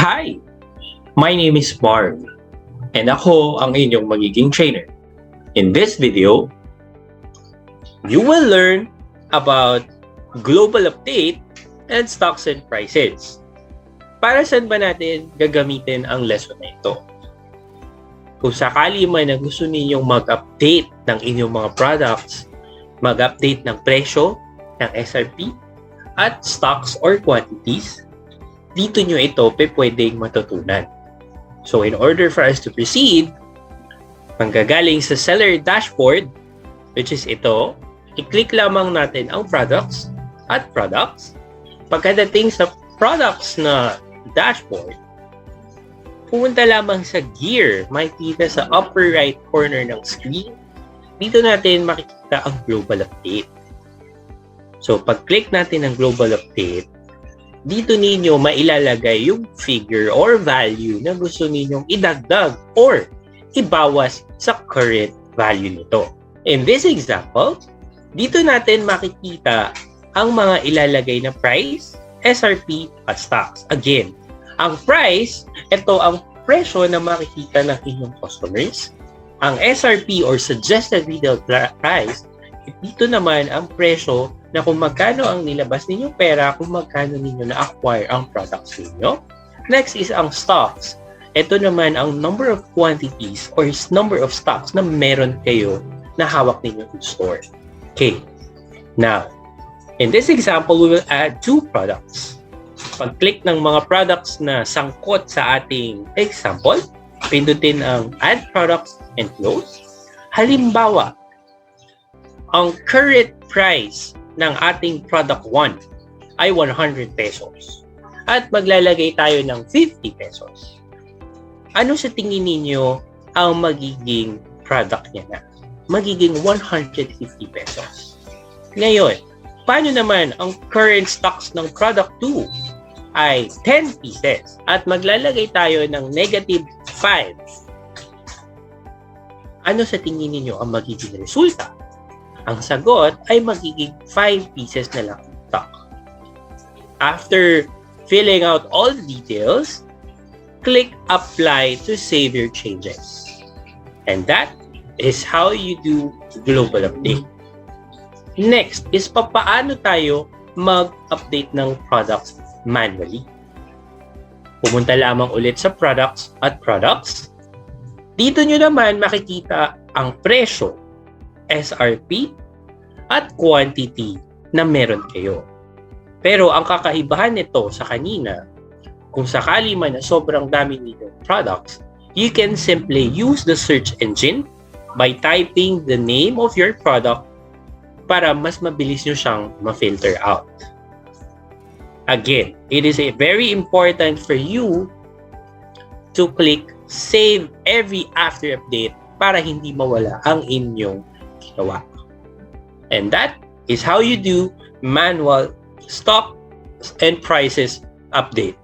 Hi! My name is Marv, and ako ang inyong magiging trainer. In this video, you will learn about global update and stocks and prices. Para saan ba natin gagamitin ang lesson na ito? Kung sakali man na gusto ninyong mag-update ng inyong mga products, mag-update ng presyo, ng SRP, at stocks or quantities, dito nyo ito pwedeng matutunan. So in order for us to proceed, manggagaling sa seller dashboard, which is ito, i-click lamang natin ang products at products. Pagkadating sa products na dashboard, pumunta lamang sa gear, makikita sa upper right corner ng screen. Dito natin makikita ang global update. So pag-click natin ng global update, dito ninyo mailalagay yung figure or value na gusto ninyong idagdag or ibawas sa current value nito. In this example, dito natin makikita ang mga ilalagay na price, SRP, at stocks. Again, ang price, ito ang presyo na makikita ng inyong customers. Ang SRP or suggested retail price, dito naman ang presyo na kung magkano ang nilabas ninyong pera, kung magkano ninyo na-acquire ang products ninyo. Next is ang stocks. Ito naman ang number of quantities or number of stocks na meron kayo na hawak ninyo in store. Okay. Now, in this example, we will add two products. Pag-click ng mga products na sangkot sa ating example, pindutin ang Add Products and Close. Halimbawa, ang current price ng ating product 1 ay 100 pesos. At maglalagay tayo ng 50 pesos. Ano sa tingin ninyo ang magiging product niya na? Magiging 150 pesos. Ngayon, paano naman ang current stocks ng product 2 ay 10 pieces at maglalagay tayo ng negative 5? Ano sa tingin ninyo ang magiging resulta? Ang sagot ay magiging 5 pieces na lang stock. After filling out all the details, click Apply to save your changes. And that is how you do global update. Next is papaano tayo mag-update ng products manually. Pumunta lamang ulit sa products at products. Dito nyo naman makikita ang presyo, SRP, at quantity na meron kayo. Pero ang kakaibahan nito sa kanina, kung sakali man na sobrang dami nito products, you can simply use the search engine by typing the name of your product para mas mabilis nyo siyang ma-filter out. Again, it is very important for you to click Save Every After Update para hindi mawala ang inyong ginawa. And that is how you do manual stock and prices update.